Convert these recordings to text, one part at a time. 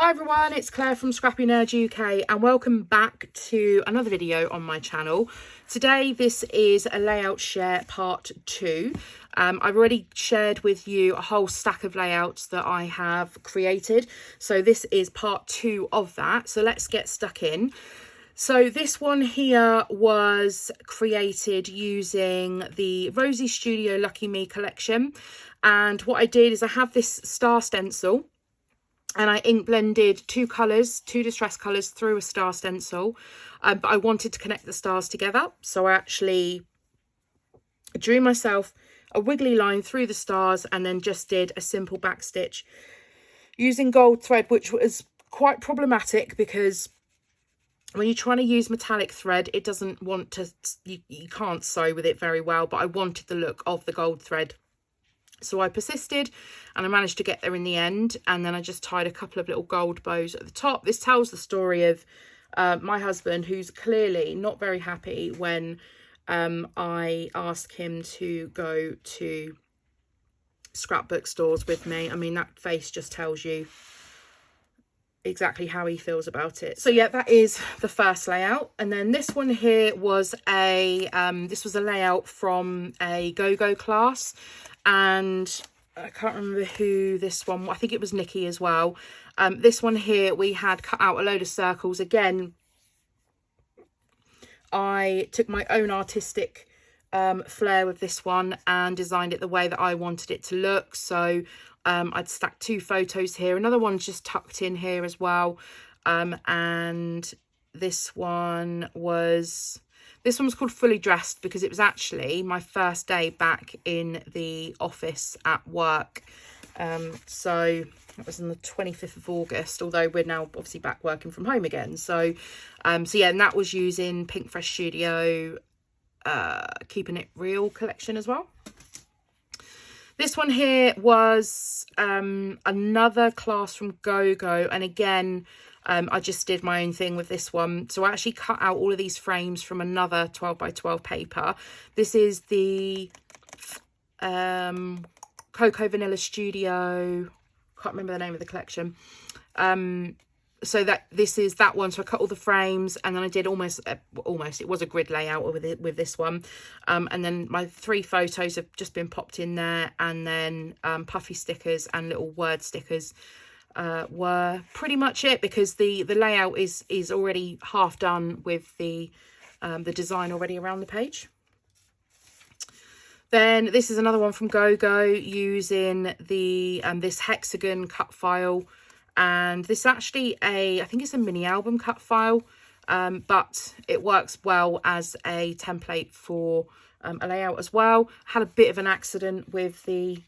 Hi everyone, it's Claire from ScrappyNerdUK and welcome back to another video on my channel. Today this is a layout share part 2. I've already shared with you a whole stack of layouts that I have created. So this is part 2 of that. So let's get stuck in. So this one here was created using the Rosie Studio Lucky Me collection. And what I did is I have this star stencil. And I ink blended two distress colours through a star stencil, but I wanted to connect the stars together. So I actually drew myself a wiggly line through the stars and then just did a simple back stitch using gold thread, which was quite problematic because when you're trying to use metallic thread, it doesn't want to, you can't sew with it very well, but I wanted the look of the gold thread. So I persisted and I managed to get there in the end, and then I just tied a couple of little gold bows at the top. This tells the story of my husband, who's clearly not very happy when I ask him to go to scrapbook stores with me. I mean, that face just tells you exactly how he feels about it. So yeah, that is the first layout. And then this one here was a layout from a go-go class, and I can't remember who this one, I think it was Nikki as well. This one here, we had cut out a load of circles. Again, I took my own artistic flair with this one and designed it the way that I wanted it to look. So I'd stacked two photos here. Another one's just tucked in here as well. And this one was called Fully Dressed because it was actually my first day back in the office at work. So that was on the 25th of August, although we're now obviously back working from home again. So yeah, and that was using Pink Fresh Studio Keeping It Real collection as well. This one here was another class from Go-Go, and again, I just did my own thing with this one. So I actually cut out all of these frames from another 12 by 12 paper. This is the Cocoa Vanilla Studio, can't remember the name of the collection. So this is that one. So I cut all the frames, and then I did almost it was a grid layout with this one. And then my 3 photos have just been popped in there, and then puffy stickers and little word stickers were pretty much it, because the layout is already half done with the design already around the page. Then this is another one from Go-Go using the this hexagon cut file. And this is actually I think it's a mini album cut file, but it works well as a template for a layout as well. Had a bit of an accident with the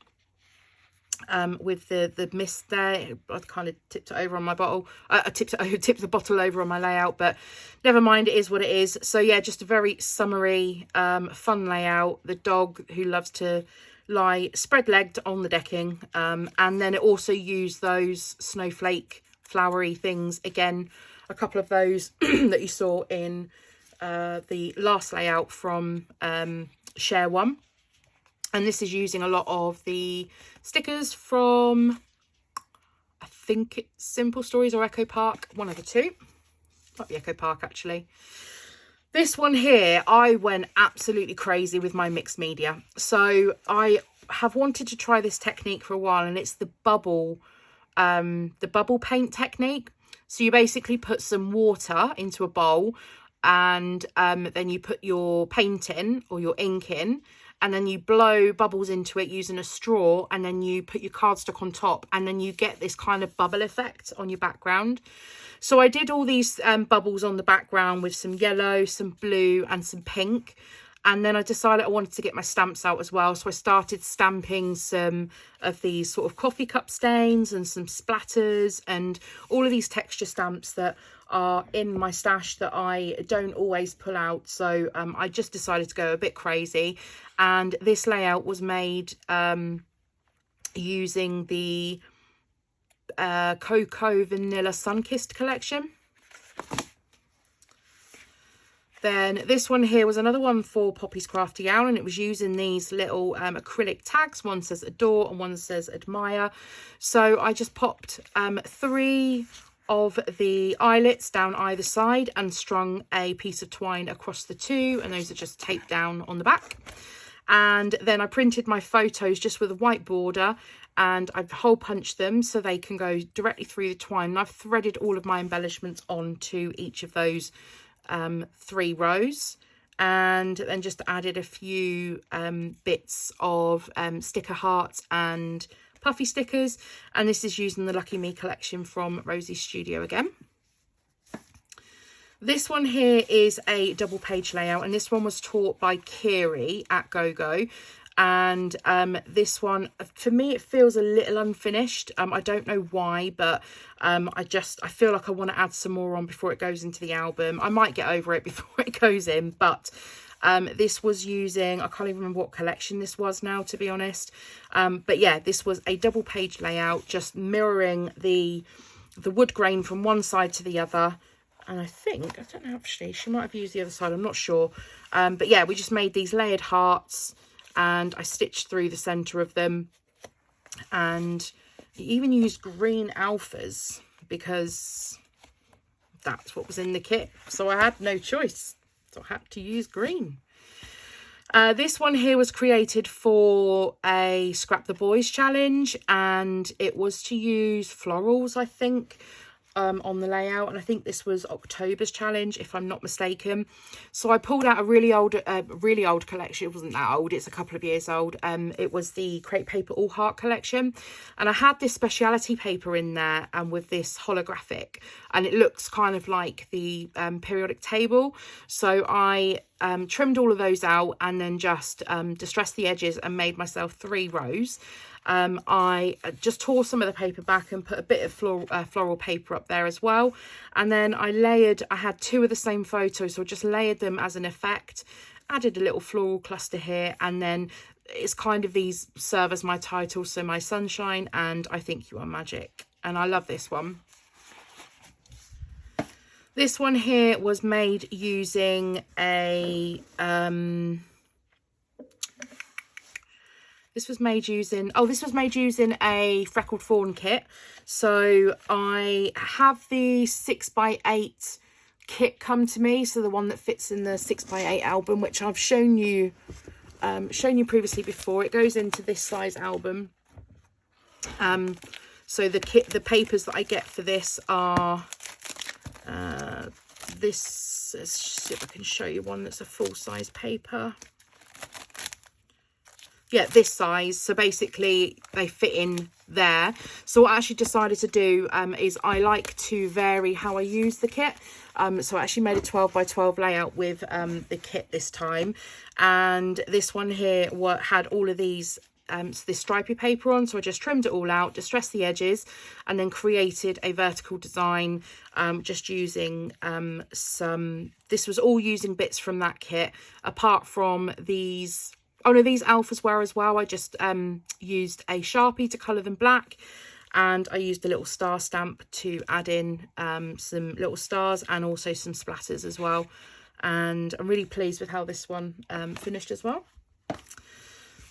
mist there. I kind of tipped it over on my bottle. I tipped the bottle over on my layout, but never mind, it is what it is. So yeah, just a very summery, fun layout. The dog who loves to lie spread-legged on the decking, and then it also used those snowflake flowery things. Again, a couple of those that you saw in the last layout from Share 1. And this is using a lot of the stickers from, I think it's Simple Stories or Echo Park, one of the two. Might be Echo Park actually. This one here, I went absolutely crazy with my mixed media. So I have wanted to try this technique for a while, and it's the bubble paint technique. So you basically put some water into a bowl, and then you put your paint in or your ink in, and then you blow bubbles into it using a straw, and then you put your cardstock on top, and then you get this kind of bubble effect on your background. So I did all these bubbles on the background with some yellow, some blue and some pink. And then I decided I wanted to get my stamps out as well. So I started stamping some of these sort of coffee cup stains and some splatters and all of these texture stamps that are in my stash that I don't always pull out. So I just decided to go a bit crazy. And this layout was made using the Cocoa Vanilla Sunkissed collection. Then this one here was another one for Poppy's Crafty Owl, and it was using these little acrylic tags. One says adore and one says admire. So I just popped 3 of the eyelets down either side and strung a piece of twine across the 2, and those are just taped down on the back. And then I printed my photos just with a white border, and I've hole punched them so they can go directly through the twine. And I've threaded all of my embellishments onto each of those 3 rows, and then just added a few bits of sticker hearts and puffy stickers. And this is using the Lucky Me collection from Rosie's Studio again. This one here is a double page layout, and this one was taught by Kiri at GoGo. And this one, for me, it feels a little unfinished. I don't know why, but I feel like I want to add some more on before it goes into the album. I might get over it before it goes in, but this was using, I can't even remember what collection this was now, to be honest. But yeah, this was a double page layout, just mirroring the wood grain from one side to the other. And I don't know, actually, she might have used the other side, I'm not sure. But yeah, we just made these layered hearts, and I stitched through the centre of them. And even used green alphas because that's what was in the kit. So I had no choice. So I had to use green. This one here was created for a Scrap the Boys challenge, and it was to use florals, I think, on the layout. And I think this was October's challenge, if I'm not mistaken. So I pulled out a really old collection. It wasn't that old, it's a couple of years old. It was the Crepe Paper All Heart collection, and I had this speciality paper in there and with this holographic, and it looks kind of like the periodic table. So I trimmed all of those out and then just distressed the edges and made myself 3 rows. I just tore some of the paper back and put a bit of floral paper up there as well. And then I had 2 of the same photos, so I just layered them as an effect, added a little floral cluster here, and then it's kind of, these serve as my title, so My Sunshine and I Think You Are Magic. And I love this one. This one here was made using a this was made using a Freckled Fawn kit. So I have the 6x8 kit come to me, so the one that fits in the 6x8 album, which I've shown you previously before. It goes into this size album. So the papers that I get for this are this. Let's see if I can show you one that's a full size paper. Yeah, this size. So basically they fit in there. So what I actually decided to do is I like to vary how I use the kit. So I actually made a 12x12 layout with the kit this time, and this one here had all of these this stripy paper on. So I just trimmed it all out, distressed the edges, and then created a vertical design just using this was all using bits from that kit, apart from these. Oh no, these alphas were as well. I just used a Sharpie to colour them black, and I used a little star stamp to add in some little stars and also some splatters as well. And I'm really pleased with how this one finished as well.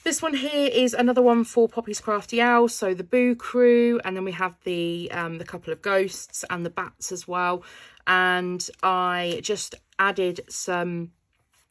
This one here is another one for Poppy's Crafty Owl, so the Boo Crew, and then we have the couple of ghosts and the bats as well. And I just added some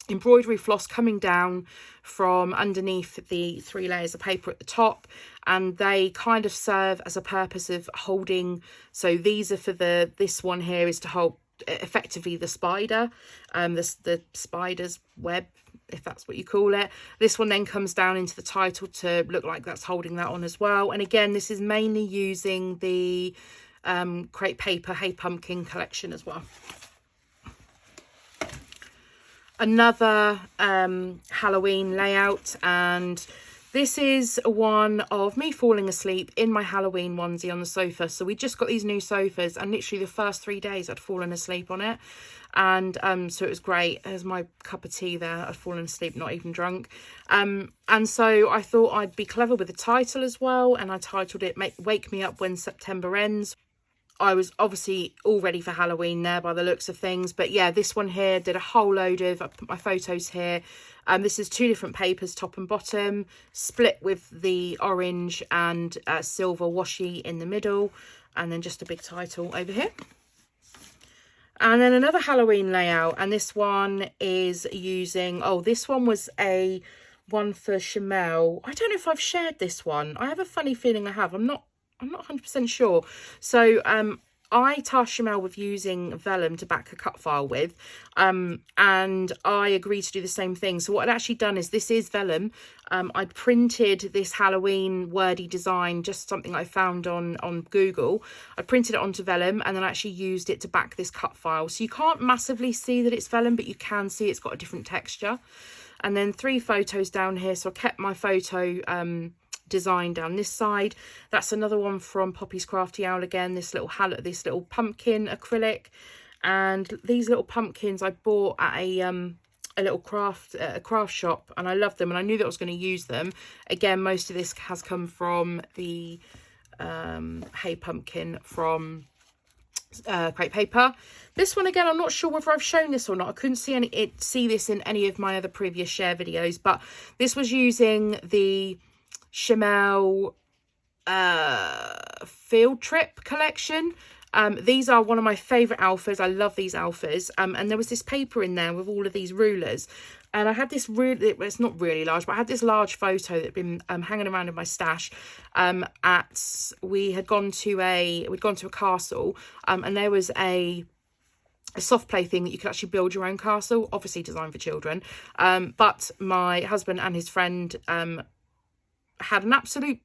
embroidery floss coming down from underneath the 3 layers of paper at the top, and they kind of serve as a purpose of holding. So these are for this one here is to hold effectively the spider, the spider's web, if that's what you call it. This one then comes down into the title to look like that's holding that on as well. And again, this is mainly using the Crepe Paper Hey Pumpkin collection as well. Another Halloween layout, and this is one of me falling asleep in my Halloween onesie on the sofa. So we just got these new sofas, and literally the first 3 days I'd fallen asleep on it, and so it was great. There's my cup of tea there. I'd fallen asleep, not even drunk. And so I thought I'd be clever with the title as well, and I titled it Wake Me Up When September Ends. I was obviously all ready for Halloween there by the looks of things. But yeah, this one here did a whole load of, I put my photos here. This is 2 different papers, top and bottom, split with the orange and silver washi in the middle. And then just a big title over here. And then another Halloween layout. And this one is using, oh, this one was a one for Chamel. I don't know if I've shared this one. I have a funny feeling I have. I'm not 100% sure. So I tasked Chamel with using vellum to back a cut file with, and I agreed to do the same thing. So what I'd actually done is, this is vellum. I'd printed this Halloween wordy design, just something I found on Google. I printed it onto vellum and then I actually used it to back this cut file. So you can't massively see that it's vellum, but you can see it's got a different texture. And then 3 photos down here. So I kept my photo design down this side. That's another one from Poppy's Crafty Owl again, this little pumpkin acrylic. And these little pumpkins I bought at a little craft shop, and I love them and I knew that I was going to use them. Again, most of this has come from the Hey Pumpkin from crepe paper. This one again, I'm not sure whether I've shown this or not. I couldn't see this in any of my other previous share videos, but this was using the Chamel field trip collection. These are one of my favorite alphas. I love these alphas. And there was this paper in there with all of these rulers, and I had this really, it's not really large, but I had this large photo that had been hanging around in my stash. We'd gone to a castle, and there was a soft play thing that you could actually build your own castle, obviously designed for children. But my husband and his friend had an absolute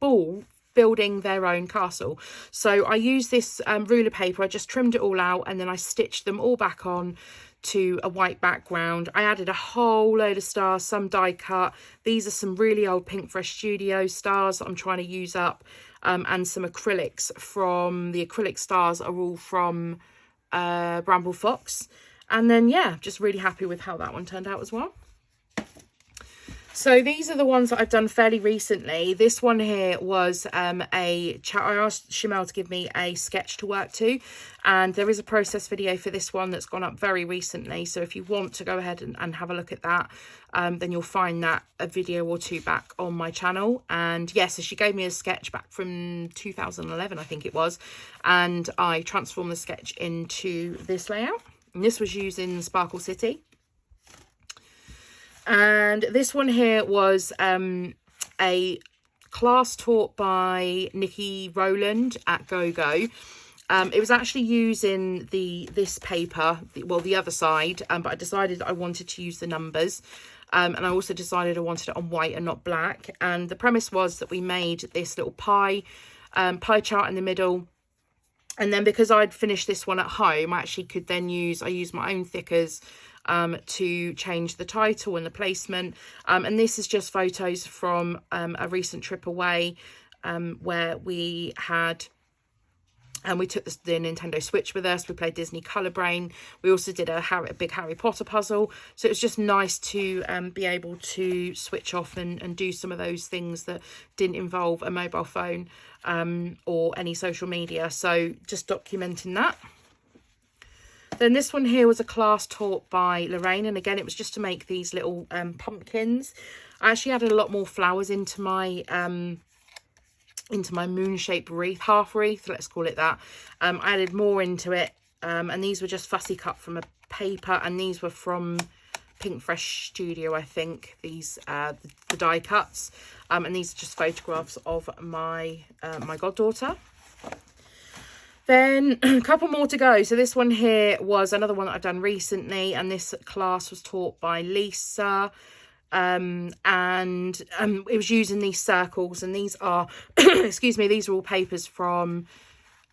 ball building their own castle. So I used this ruler paper. I just trimmed it all out and then I stitched them all back on to a white background. I added a whole load of stars, some die cut. These are some really old Pink Fresh Studio stars that I'm trying to use up, and some acrylics from, the acrylic stars are all from Bramble Fox. And then yeah, just really happy with how that one turned out as well. So these are the ones that I've done fairly recently. This one here was I asked Chamel to give me a sketch to work to, and there is a process video for this one that's gone up very recently. So if you want to go ahead and have a look at that, then you'll find that a video or 2 back on my channel. And yes, so she gave me a sketch back from 2011, I think it was, and I transformed the sketch into this layout. And this was using Sparkle City. And this one here was a class taught by Nikki Rowland at GoGo. It was actually using this paper, the other side, but I decided that I wanted to use the numbers. And I also decided I wanted it on white and not black. And the premise was that we made this little pie chart in the middle. And then because I'd finished this one at home, I actually could then I used my own thickers to change the title and the placement. And this is just photos from a recent trip away where we had, and we took the Nintendo Switch with us. We played Disney Colour Brain. We also did a big Harry Potter puzzle. So it was just nice to be able to switch off and do some of those things that didn't involve a mobile phone or any social media. So just documenting that. Then this one here was a class taught by Lorraine, and again it was just to make these little pumpkins. I actually added a lot more flowers into my moon-shaped wreath, half wreath, let's call it that. I added more into it, and these were just fussy cut from a paper, and these were from Pink Fresh Studio, I think, these the die cuts, and these are just photographs of my my goddaughter. Then a couple more to go. So this one here was another one that I've done recently, and this class was taught by Lisa, and it was using these circles, and these are excuse me, these are all papers from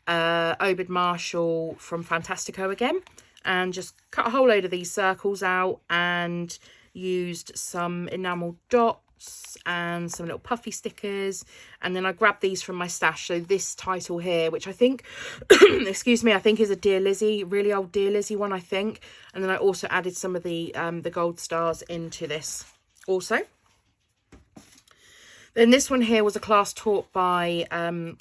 Obed Marshall from Fantastico again, and just cut a whole load of these circles out and used some enamel dots and some little puffy stickers. And then I grabbed these from my stash. So this title here, which I think excuse me, I think is a Dear Lizzie, really old Dear Lizzie one, I think. And then I also added some of the gold stars into this also. Then this one here was a class taught by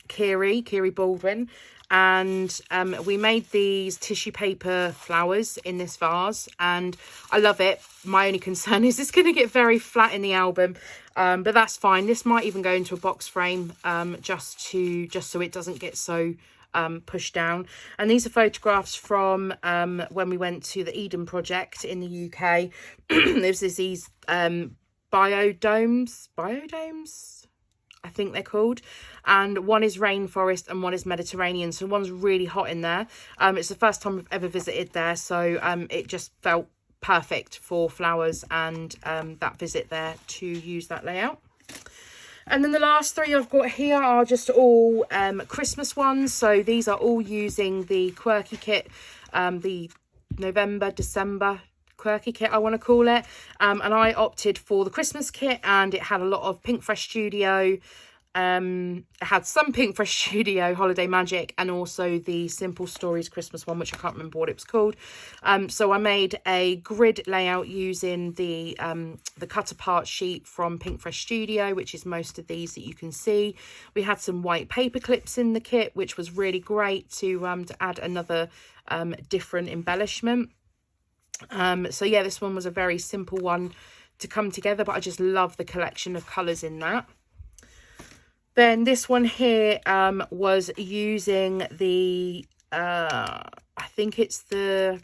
Kiri Baldwin, and we made these tissue paper flowers in this vase, and I love it. My only concern is it's going to get very flat in the album, but that's fine. This might even go into a box frame, just so it doesn't get so pushed down. And these are photographs from when we went to the Eden project in the UK. There's these biodomes, I think they're called, and one is rainforest and one is Mediterranean, so one's really hot in there. It's the first time I've ever visited there, so it just felt perfect for flowers and that visit there to use that layout. And then the last three I've got here are just all Christmas ones. So these are all using the Quirky kit, the November, December Quirky kit, I want to call it. And I opted for the Christmas kit, and it had a lot of Pink Fresh Studio. It had some Pink Fresh Studio Holiday Magic, and also the Simple Stories Christmas one, which I can't remember what it was called. So I made a grid layout using the cut apart sheet from Pink Fresh Studio, which is most of these that you can see. We had some white paper clips in the kit, which was really great to add another different embellishment. So yeah, this one was a very simple one to come together, but I just love the collection of colours in that. Then this one here was using the I think it's the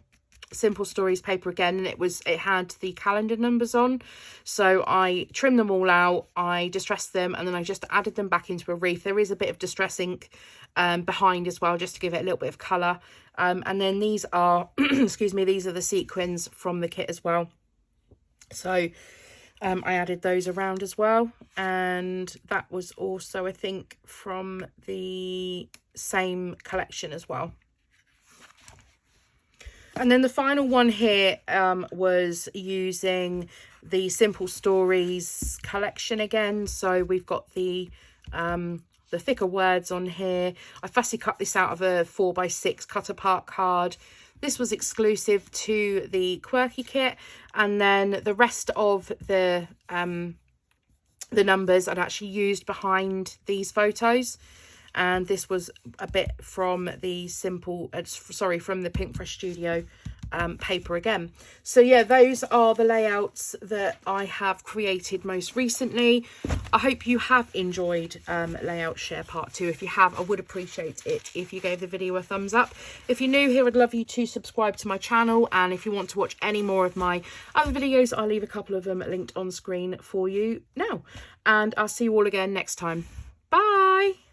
Simple Stories paper again, and it had the calendar numbers on. So I trimmed them all out, I distressed them, and then I just added them back into a wreath. There is a bit of distress ink behind as well, just to give it a little bit of colour. And then these are excuse me, these are the sequins from the kit as well. So I added those around as well, and that was also, I think, from the same collection as well. And then the final one here was using the Simple Stories collection again. So we've got the thicker words on here. I fussy cut this out of a 4x6 cut apart card. This was exclusive to the Quirky kit, and then the rest of the numbers I'd actually used behind these photos. And this was a bit from the from the Pink Fresh Studio paper again. So yeah, those are the layouts that I have created most recently. I hope you have enjoyed layout share part 2. If you have, I would appreciate it if you gave the video a thumbs up. If you're new here, I'd love you to subscribe to my channel, and if you want to watch any more of my other videos, I'll leave a couple of them linked on screen for you now, and I'll see you all again next time. Bye.